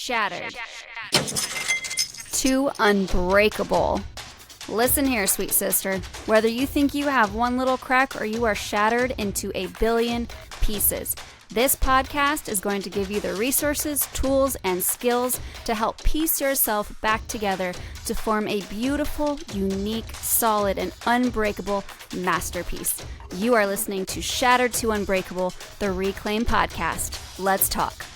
shattered to unbreakable. Listen here, sweet sister. Whether you think you have one little crack or you are shattered into a billion pieces, this podcast is going to give you the resources, tools, and skills to help piece yourself back together to form a beautiful, unique, solid, and unbreakable masterpiece. You are listening to Shattered to Unbreakable, the Reclaim Podcast. Let's talk.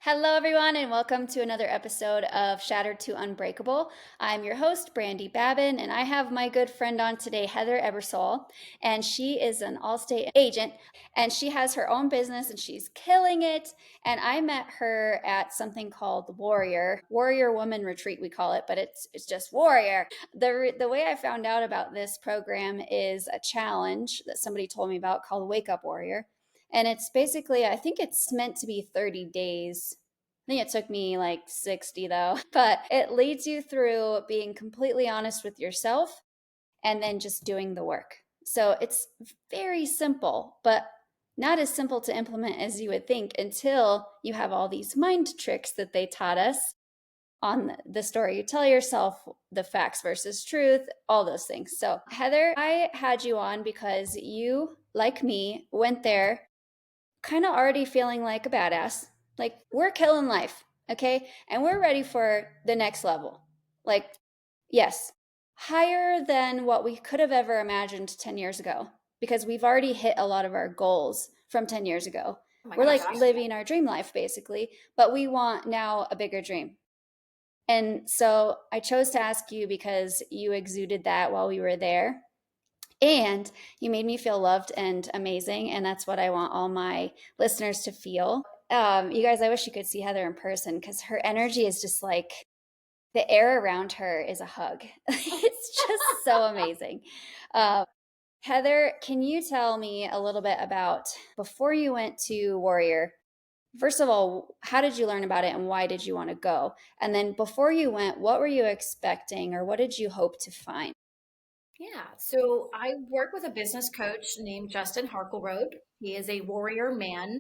Hello, everyone, and welcome to another episode of Shattered to Unbreakable. I'm your host, Brandi Babin, and I have my good friend on today, Heather Ebersole, and she is an Allstate agent, and she has her own business, and she's killing it. And I met her at something called Warrior Woman Retreat, we call it, but it's just Warrior. The way I found out about this program is a challenge that somebody told me about called Wake Up Warrior. And it's basically, I think it's meant to be 30 days. I think it took me like 60 though, but it leads you through being completely honest with yourself and then just doing the work. So it's very simple, but not as simple to implement as you would think until you have all these mind tricks that they taught us on the story you tell yourself, the facts versus truth, all those things. So Heather, I had you on because you, like me, went there kind of already feeling like a badass. Like, we're killing life, okay? And we're ready for the next level. Like, yes, higher than what we could have ever imagined 10 years ago, because we've already hit a lot of our goals from 10 years ago. We're like living our dream life, basically, but we want now a bigger dream. And so I chose to ask you because you exuded that while we were there. And you made me feel loved and amazing. And that's what I want all my listeners to feel. You guys, I wish you could see Heather in person because her energy is just like the air around her is a hug. It's just so amazing. Heather, can you tell me a little bit about before you went to Warrior? First of all, how did you learn about it and why did you want to go? And then before you went, what were you expecting or what did you hope to find? Yeah, so I work with a business coach named Justin Harkleroad. He is a warrior man.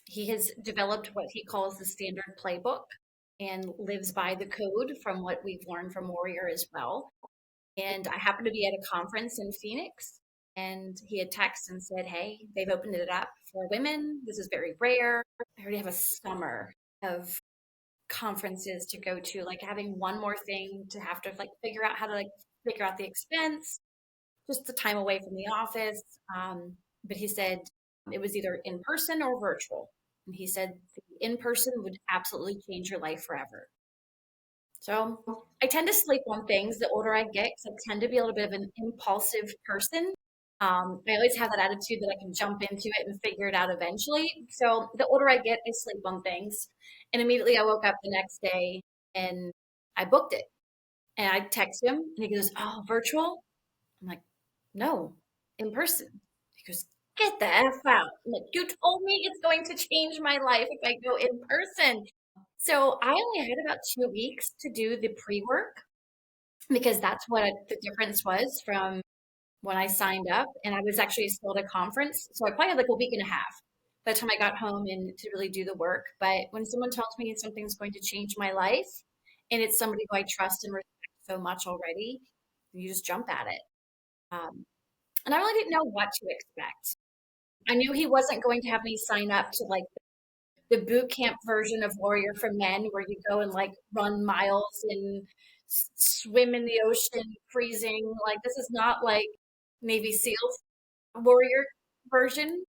He has developed what he calls the standard playbook and lives by the code from what we've learned from Warrior as well. And I happened to be at a conference in Phoenix, and he had texted and said, "Hey, they've opened it up for women. This is very rare. I already have a summer of conferences to go to, like having one more thing to have to like figure out how to like figure out the expense, just the time away from the office." But he said it was either in person or virtual. And he said the in person would absolutely change your life forever. So I tend to sleep on things the older I get because I tend to be a little bit of an impulsive person. I always have that attitude that I can jump into it and figure it out eventually. So the older I get, I sleep on things. And immediately I woke up the next day and I booked it. And I text him and he goes, "Oh, virtual?" I'm like, "No, in person." He goes, "Get the F out." I'm like, "You told me it's going to change my life if I go in person." So I only had about 2 weeks to do the pre-work because that's what the difference was from when I signed up. And I was actually still at a conference. So I probably had like a week and a half by the time I got home and to really do the work. But when someone tells me something's going to change my life and it's somebody who I trust and respect so much already, you just jump at it. Um, and I really didn't know what to expect. I knew he wasn't going to have me sign up to like the boot camp version of Warrior for Men, where you go and like run miles and swim in the ocean, freezing. Like, this is not like Navy SEALs Warrior version.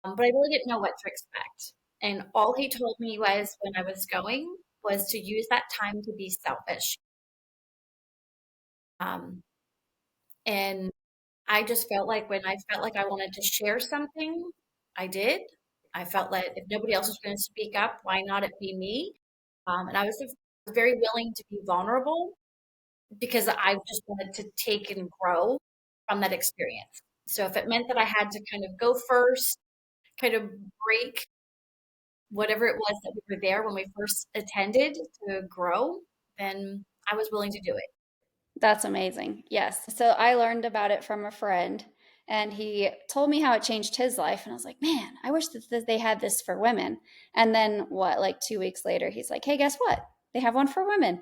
But I really didn't know what to expect. And all he told me was when I was going was to use that time to be selfish. Um, and I just felt like when I felt like I wanted to share something, I did. I felt like if nobody else was going to speak up, why not it be me? And I was very willing to be vulnerable because I just wanted to take and grow from that experience. So if it meant that I had to kind of go first, kind of break whatever it was that we were there when we first attended to grow, then I was willing to do it. That's amazing. Yes. So I learned about it from a friend And he told me how it changed his life. And I was like, man, I wish that they had this for women. And then, what, like 2 weeks later, he's like, hey, guess what? They have one for women.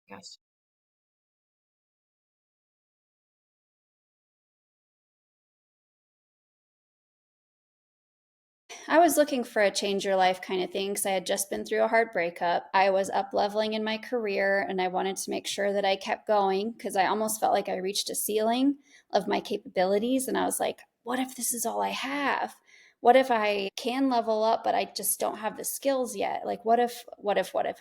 Gosh. I was looking for a change your life kind of thing because I had just been through a hard breakup. I was up leveling in my career and I wanted to make sure that I kept going because I almost felt like I reached a ceiling of my capabilities. And I was like, what if this is all I have? What if I can level up, but I just don't have the skills yet? Like, what if?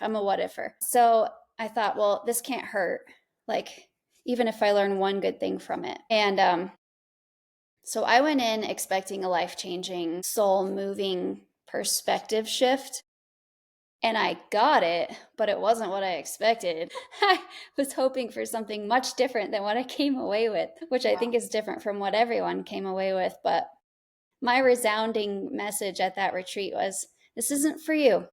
I'm a what ifer. So I thought, well, this can't hurt. Like, even if I learn one good thing from it. And so I went in expecting a life changing, soul moving perspective shift. And I got it, but it wasn't what I expected. I was hoping for something much different than what I came away with, which I think is different from what everyone came away with. But my resounding message at that retreat was this isn't for you.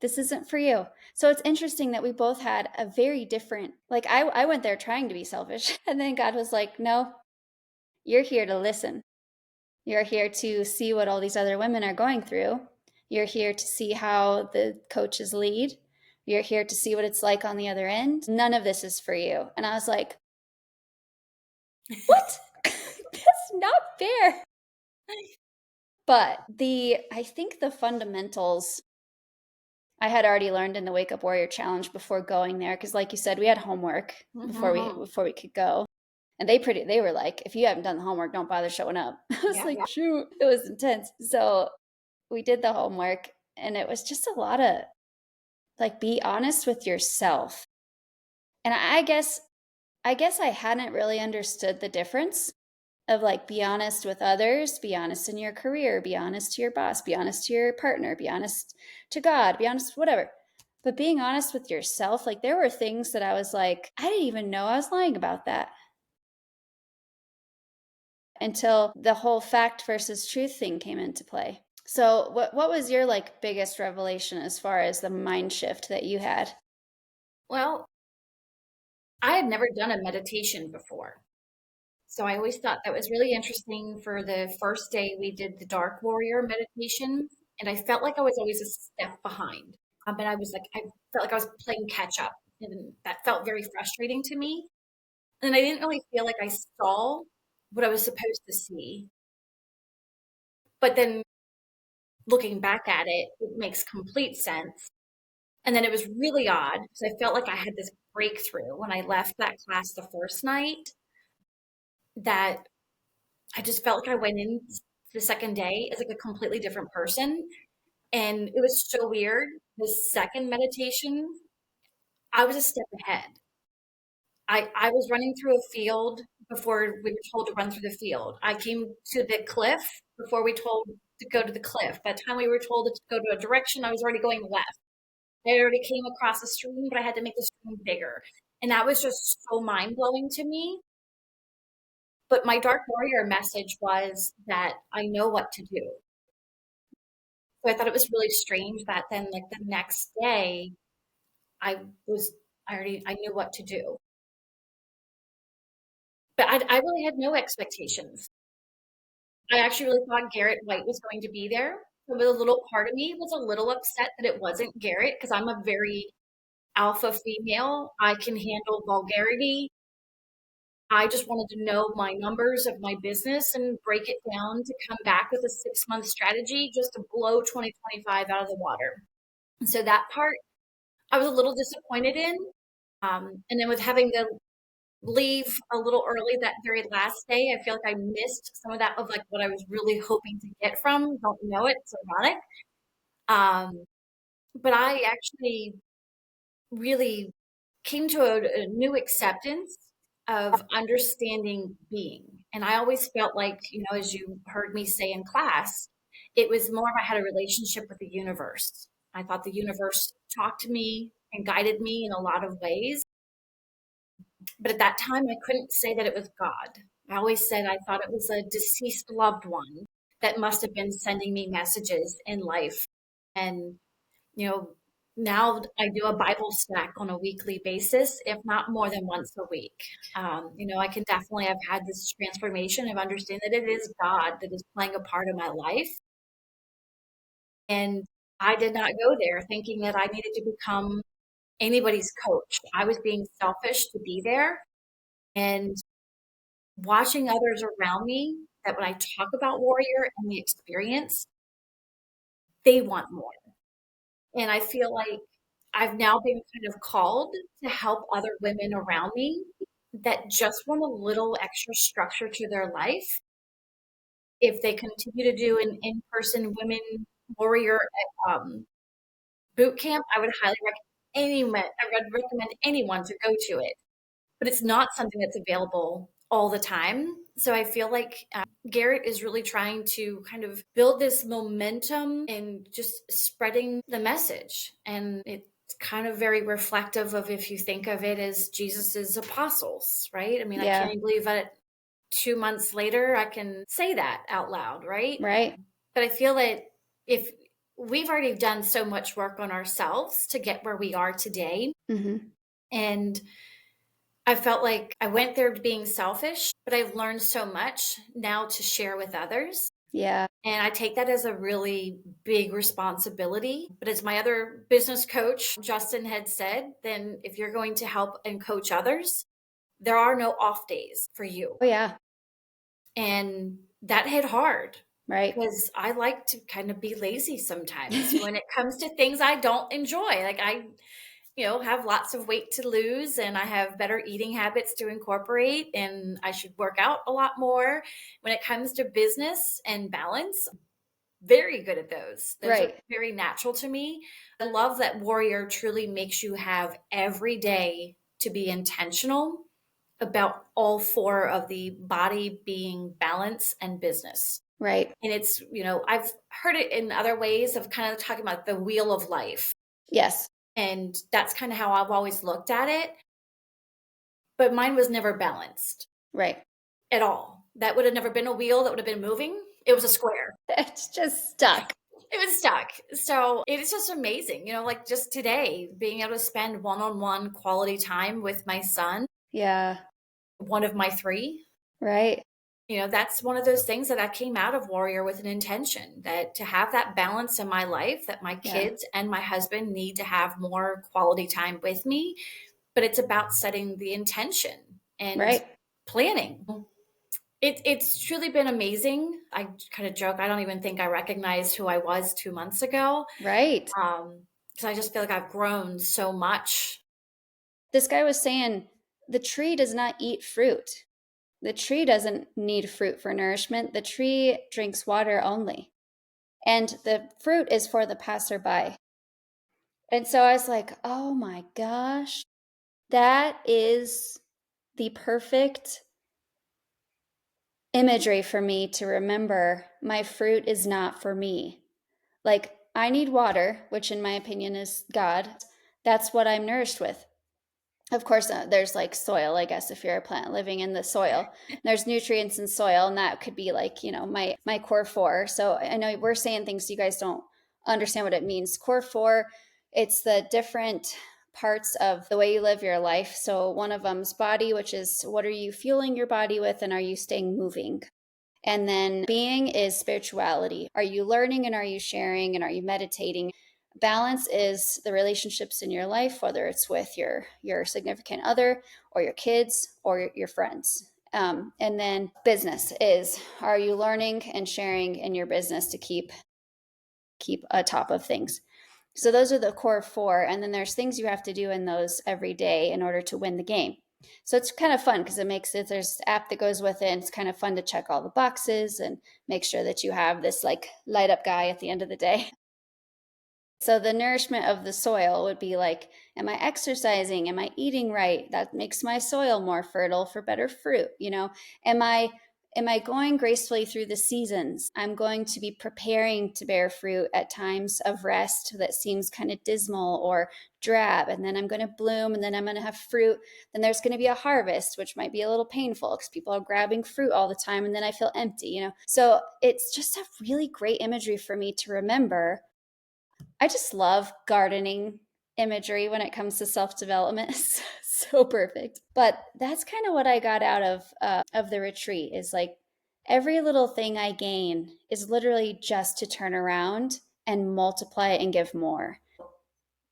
This isn't for you. So it's interesting that we both had a very different, like, I went there trying to be selfish. And then God was like, no, you're here to listen. You're here to see what all these other women are going through. You're here to see how the coaches lead. You're here to see what it's like on the other end. None of this is for you. And I was like, what? That's not fair. But I think the fundamentals I had already learned in the Wake Up Warrior Challenge before going there. Cause like you said, we had homework Mm-hmm. before we could go. And they were like, if you haven't done the homework, don't bother showing up. I was Yeah. like, shoot, it was intense. So we did the homework and it was just a lot of like be honest with yourself. And I guess I hadn't really understood the difference of like be honest with others, be honest in your career, be honest to your boss, be honest to your partner, be honest to God, be honest whatever. But being honest with yourself, like there were things that I was like, I didn't even know I was lying about that until the whole fact versus truth thing came into play. So what was your like biggest revelation as far as the mind shift that you had? Well, I had never done a meditation before. So I always thought that was really interesting. For the first day, we did the Dark Warrior meditation, and I felt like I was always a step behind. And I felt like I was playing catch up, and that felt very frustrating to me. And I didn't really feel like I saw what I was supposed to see. But then looking back at it, it makes complete sense. And then it was really odd because I felt like I had this breakthrough when I left that class the first night, that I just felt like I went in the second day as like a completely different person. And it was so weird. The second meditation, I was a step ahead. I was running through a field before we were told to run through the field. I came to the cliff before we told to go to the cliff. By the time we were told to go to a direction, I was already going left. I already came across a stream, but I had to make the stream bigger. And that was just so mind blowing to me. But my Dark Warrior message was that I know what to do. So I thought it was really strange that then, like the next day, I was, I knew what to do. But I really had no expectations. I actually really thought Garrett White was going to be there. So a little part of me was a little upset that it wasn't Garrett because I'm a very alpha female. I can handle vulgarity. I just wanted to know my numbers of my business and break it down to come back with a 6 month strategy just to blow 2025 out of the water. So that part I was a little disappointed in. And then with having to leave a little early that very last day, I feel like I missed some of that of like what I was really hoping to get from. Don't know it. It's ironic. Um, but I actually really came to a new acceptance of understanding being. And I always felt like, as you heard me say in class, it was more of I had a relationship with the universe. I thought the universe talked to me and guided me in a lot of ways. But at that time, I couldn't say that it was God. I always said I thought it was a deceased loved one that must have been sending me messages in life. And, you know, now I do a Bible stack on a weekly basis, if not more than once a week. I can definitely have had this transformation of understanding that it is God that is playing a part of my life. And I did not go there thinking that I needed to become anybody's coach. I was being selfish to be there. And watching others around me that when I talk about warrior and the experience, they want more. And I feel like I've now been kind of called to help other women around me that just want a little extra structure to their life. If they continue to do an in-person women warrior boot camp, I would highly recommend anyone to go to it. But it's not something that's available all the time. So I feel like Garrett is really trying to kind of build this momentum and just spreading the message. And it's kind of very reflective of, if you think of it as Jesus's apostles, right? I mean, I Yeah. can't even believe that 2 months later I can say that out loud, right? Right. But I feel that if we've already done so much work on ourselves to get where we are today, Mm-hmm. and I felt like I went there being selfish, but I've learned so much now to share with others. Yeah. And I take that as a really big responsibility. But as my other business coach, Justin, had said, then if you're going to help and coach others, there are no off days for you. Oh, yeah. And that hit hard Right. because I like to kind of be lazy sometimes when it comes to things I don't enjoy. Like have lots of weight to lose and I have better eating habits to incorporate and I should work out a lot more. When it comes to business and balance, very good at those. Those are Right. very natural to me. I love that Warrior truly makes you have every day to be intentional about all four of the body, being, balance, and business. Right. And it's, I've heard it in other ways of kind of talking about the wheel of life. Yes. And that's kind of how I've always looked at it. But mine was never balanced Right. at all. That would have never been a wheel that would have been moving. It was a square. It's just stuck. It was stuck. So it's just amazing, like just today, being able to spend one on one quality time with my son, Yeah. one of my three. Right. That's one of those things that I came out of Warrior with an intention that to have that balance in my life, that my Yeah. kids and my husband need to have more quality time with me. But it's about setting the intention and Right. planning. It's truly been amazing. I kind of joke, I don't even think I recognized who I was 2 months ago. Right. Because I just feel like I've grown so much. This guy was saying the tree does not eat fruit. The tree doesn't need fruit for nourishment. The tree drinks water only. And the fruit is for the passerby. And so I was like, oh my gosh, that is the perfect imagery for me to remember my fruit is not for me. Like, I need water, which in my opinion is God. That's what I'm nourished with. Of course, there's like soil, I guess, if you're a plant living in the soil. There's nutrients in soil, and that could be like, my core four. So I know we're saying things you guys don't understand what it means. Core four, it's the different parts of the way you live your life. So one of them's body, which is what are you fueling your body with, and are you staying moving? And then being is spirituality. Are you learning and are you sharing and are you meditating? Balance is the relationships in your life, whether it's with your significant other or your kids or your friends. And then business is, are you learning and sharing in your business to keep atop of things? So those are the core four. And then there's things you have to do in those every day in order to win the game. So it's kind of fun because it makes it, there's app that goes with it. And it's kind of fun to check all the boxes and make sure that you have this like light up guy at the end of the day. So the nourishment of the soil would be like, am I exercising? Am I eating right? That makes my soil more fertile for better fruit. Am I am I going gracefully through the seasons? I'm going to be preparing to bear fruit at times of rest that seems kind of dismal or drab. And then I'm going to bloom, and then I'm going to have fruit. Then there's going to be a harvest, which might be a little painful because people are grabbing fruit all the time. And then I feel empty, So it's just a really great imagery for me to remember. I just love gardening imagery when it comes to self-development. So perfect. But that's kind of what I got out of the retreat is like every little thing I gain is literally just to turn around and multiply it and give more.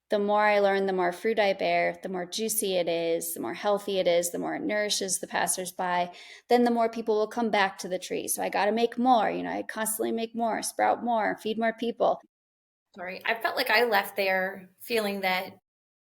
The more I learn, the more fruit I bear, the more juicy it is, the more healthy it is, the more it nourishes the passersby, then the more people will come back to the tree. So I got to make more, I constantly make more, sprout more, feed more people. Sorry, I felt like I left there feeling that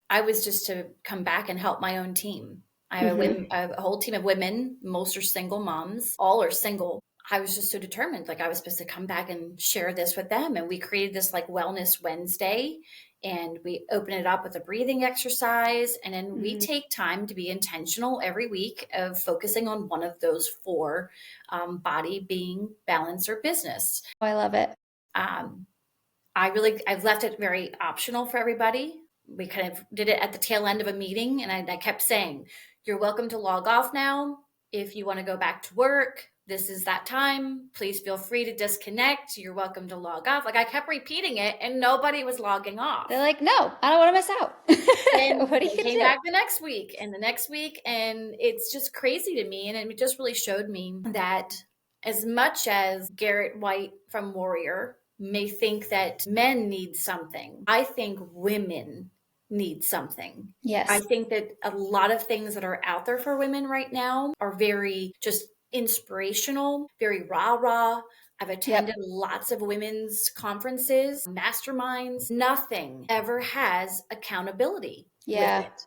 I was just to come back and help my own team. I have Mm-hmm. a whole team of women. Most are single moms. All are single. I was just so determined. Like I was supposed to come back and share this with them. And we created this like Wellness Wednesday, and we open it up with a breathing exercise. And then we Mm-hmm. take time to be intentional every week of focusing on one of those four, body, being, balance, or business. Oh, I love it. Um, I've left it very optional for everybody. We kind of did it at the tail end of a meeting, and I kept saying, you're welcome to log off now. If you want to go back to work, this is that time. Please feel free to disconnect. You're welcome to log off. Like I kept repeating it, and nobody was logging They're off. like, no, I don't want to miss And out. What are you they going to came do? back the next week and the next week. And it's just crazy to me. And it just really showed me that as much as Garrett White from Warrior may think that men need something, I think women need something. I Yes. think that a lot of things that are out there for women right now are very just inspirational, very rah rah. I've attended Yep. lots of women's conferences, masterminds. Nothing ever has accountability with Yeah. it.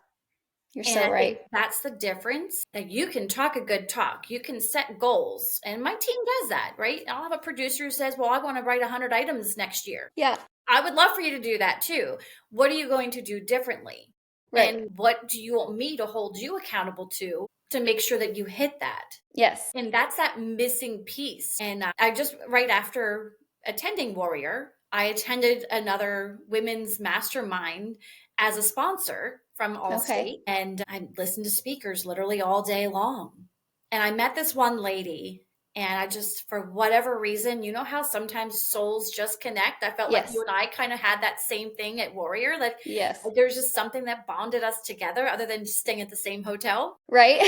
You're And so I think right. that's the difference. That you can talk a good talk, you can set goals. And my team does that, right? I'll have a producer who says, well, I want to write 100 items next year. Yeah. I would love for you to do that too. What are you going to do differently? Right. And what do you want me to hold you accountable to make sure that you hit that? Yes. And that's that missing piece. And I just, right after attending Warrior, I attended another women's mastermind as a sponsor from Okay. Allstate. And I listened to speakers literally all day long. And I met this one lady, and I just, for whatever reason, you know how sometimes souls just connect? I felt like you Yes. and I kind of had that same thing at Warrior. Like Yes. there's just something that bonded us together other than just staying at the same hotel. Right.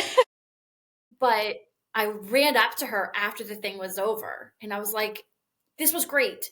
But I ran up to her after the thing was over, and I was like, this was great.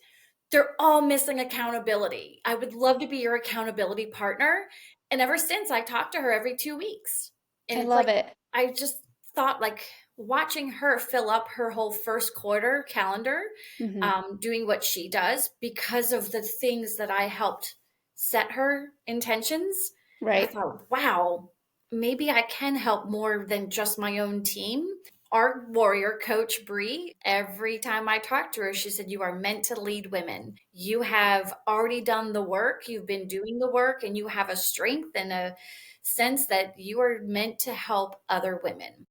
They're all missing accountability. I would love to be your accountability partner. And ever since, I talk to her every 2 weeks. And I it's love like, it. I just thought like watching her fill up her whole first quarter calendar, Mm-hmm. doing what she does because of the things that I helped set her intentions. I Right. thought, wow, maybe I can help more than just my own team. Our warrior coach, Bree, every time I talked to her, she said, you are meant to lead women. You have already done the work, you've been doing the work, and you have a strength and a sense that you are meant to help other women.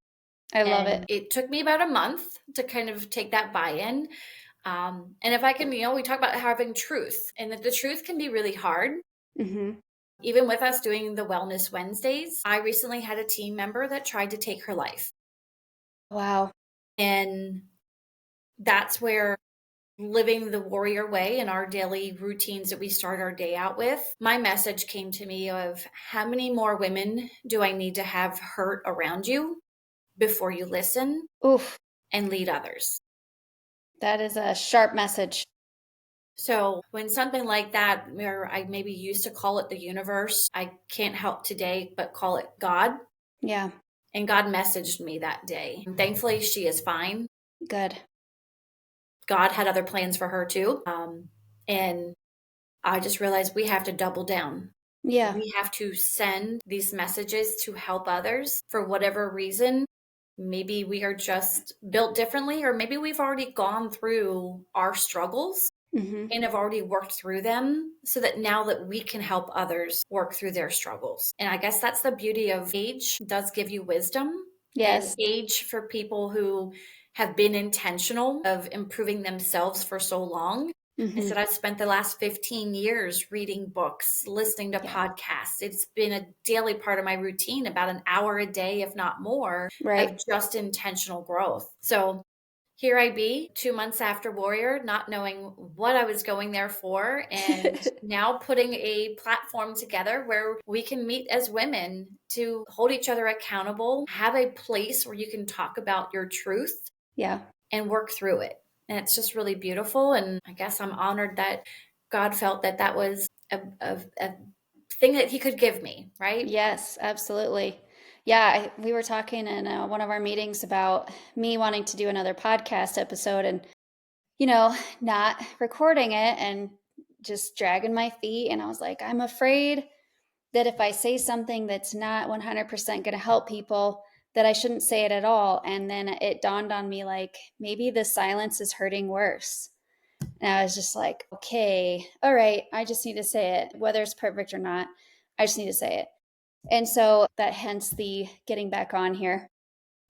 I love And it. it took me about a month to kind of take that buy in. And if I can, we talk about having truth, and that the truth can be really hard. Mm-hmm. Even with us doing the Wellness Wednesdays, I recently had a team member that tried to take her life. Wow. And that's where living the warrior way in our daily routines that we start our day out with, my message came to me of how many more women do I need to have hurt around you before you listen Oof. and lead others? That is a sharp message. So when something like that, where I maybe used to call it the universe, I can't help today but call it God. Yeah. And God messaged me that day. And thankfully, she is fine. Good. God had other plans for her too. And I just realized we have to double down. Yeah. We have to send these messages to help others for whatever reason. Maybe we are just built differently, or maybe we've already gone through our struggles Mm-hmm. and have already worked through them so that now that we can help others work through their struggles. And I guess that's the beauty of age does give you wisdom, and Yes. age for people who have been intentional of improving themselves for so long. I Hmm. said I've spent the last 15 years reading books, listening to Yeah. podcasts. It's been a daily part of my routine, about an hour a day, if not more, of Right. just intentional growth. So here I be 2 months after Warrior, not knowing what I was going there for, and now putting a platform together where we can meet as women to hold each other accountable, have a place where you can talk about your truth Yeah. and work through it. And it's just really beautiful. And I guess I'm honored that God felt that that was a thing that He could give me, right? Yes, absolutely. Yeah, we were talking in one of our meetings about me wanting to do another podcast episode and, not recording it and just dragging my feet. And I was like, I'm afraid that if I say something that's not 100% going to help people, that I shouldn't say it at all. And then it dawned on me like, maybe the silence is hurting worse. And I was just like, okay, all right, I just need to say it, whether it's perfect or not. I just need to say it. And so that hence the getting back on here.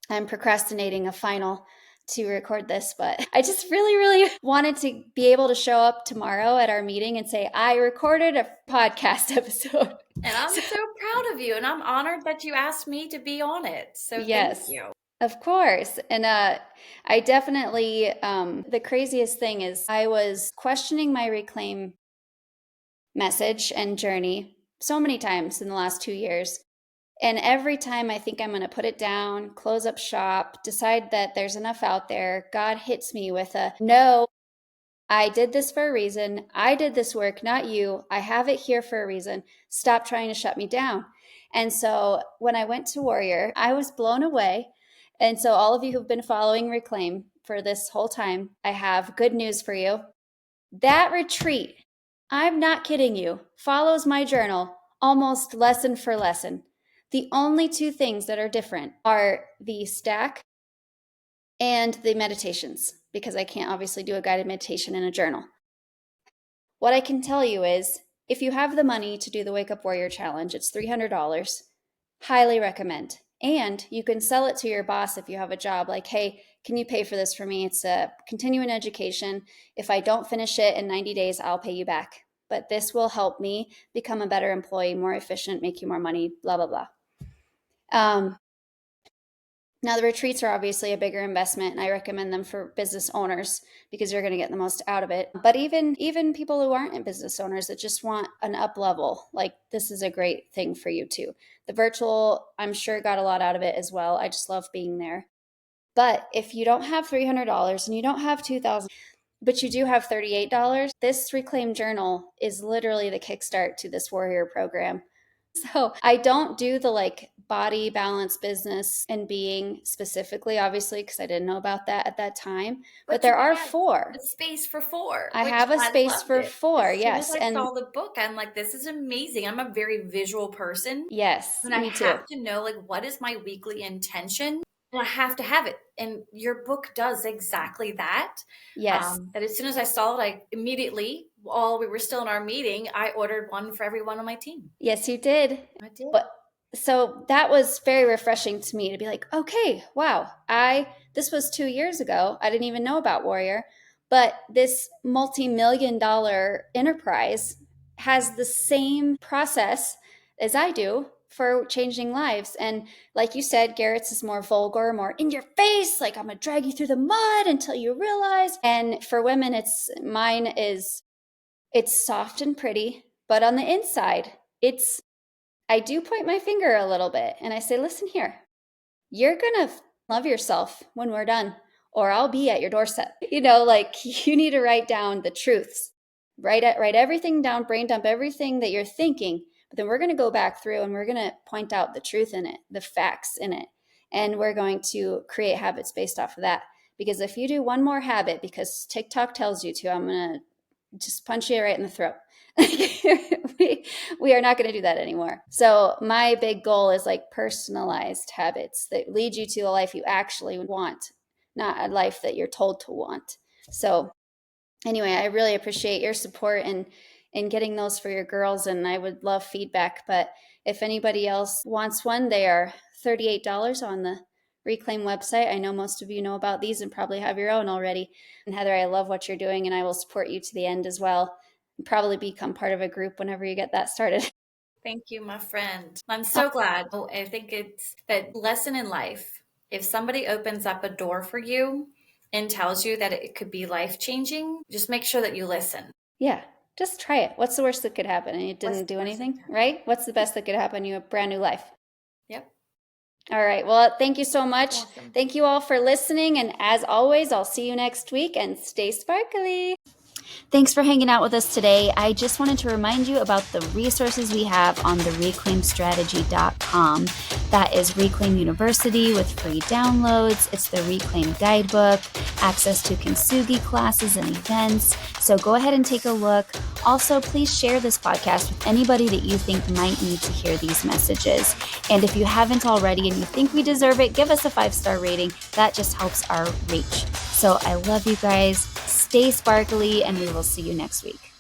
I'm procrastinating a final to record this, but I just really, really wanted to be able to show up tomorrow at our meeting and say, I recorded a podcast episode. And I'm So, so proud of you. And I'm honored that you asked me to be on it. So thank yes, you. of course. And I definitely, the craziest thing is I was questioning my reclaim message and journey so many times in the last 2 years. And every time I think I'm going to put it down, close up shop, decide that there's enough out there, God hits me with a no, I did this for a reason. I did this work, not you. I have it here for a reason. Stop trying to shut me down. And so when I went to Warrior, I was blown away. And so, all of you who've been following Reclaim for this whole time, I have good news for you. That retreat, I'm not kidding you, follows my journal almost lesson for lesson. The only two things that are different are the stack and the meditations, because I can't obviously do a guided meditation in a journal. What I can tell you is if you have the money to do the Wake Up Warrior Challenge, it's $300. Highly recommend. And you can sell it to your boss if you have a job, like, hey, can you pay for this for me? It's a continuing education. If I don't finish it in 90 days, I'll pay you back. But this will help me become a better employee, more efficient, make you more money, blah, blah, blah. Now, the retreats are obviously a bigger investment, and I recommend them for business owners because you're going to get the most out of it. But even people who aren't in business owners that just want an up level, like this is a great thing for you too. The virtual, I'm sure, got a lot out of it as well. I just love being there. But if you don't have $300 and you don't have 2,000, but you do have $38, this Reclaim Journal is literally the kickstart to this Warrior program. So I don't do the like body balance business and being specifically, obviously, because I didn't know about that at that time. But But you there are had a four. space for four, I which have a I space loved for it. four, As soon as yes. I And saw the book, I'm like, this is amazing. I'm a very visual person. yes, And I me too. have to know, like, what is my weekly intention? And I have to have it. And your book does exactly that. Yes. That as soon as I saw it, I immediately, while we were still in our meeting, I ordered one for everyone on my team. Yes, you did. I did. But so that was very refreshing to me to be like, okay, wow, this was 2 years ago. I didn't even know about Warrior, but this multi-million-dollar enterprise has the same process as I do for changing lives. And like you said, Garrett's is more vulgar, more in your face, like I'm gonna drag you through the mud until you realize. And for women, it's soft and pretty, but on the inside, it's I do point my finger a little bit and I say, listen here, you're going to love yourself when we're done, or I'll be at your doorstep. Like you need to write down the truths, write everything down, brain dump everything that you're thinking. But then we're going to go back through and we're going to point out the truth in it, the facts in it. And we're going to create habits based off of that. Because if you do one more habit because TikTok tells you to, I'm going to just punch you right in the throat. we are not going to do that anymore. So my big goal is like personalized habits that lead you to a life you actually want, not a life that you're told to want. So anyway, I really appreciate your support in getting those for your girls, and I would love feedback. But if anybody else wants one, they are $38 on the Reclaim website. I know most of you know about these and probably have your own already. And Heather, I love what you're doing, and I will support you to the end as well. And probably become part of a group whenever you get that started. Thank you, my friend. I'm so glad. I think it's that lesson in life. If somebody opens up a door for you and tells you that it could be life-changing, just make sure that you listen. Yeah, just try it. What's the worst that could happen? And it What's didn't the do worst that anything, can happen? right? What's the best that could happen? You have a brand new life. Yep. All right. Well, thank you so much. Awesome. Thank you all for listening. And as always, I'll see you next week, and stay sparkly. Thanks for hanging out with us today. I just wanted to remind you about the resources we have on the reclaimstrategy.com. That is Reclaim University with free downloads. It's the Reclaim Guidebook, access to Kintsugi classes and events. So go ahead and take a look. Also, please share this podcast with anybody that you think might need to hear these messages. And if you haven't already and you think we deserve it, give us a 5-star rating. That just helps our reach. So I love you guys. Stay sparkly, and we will see you next week.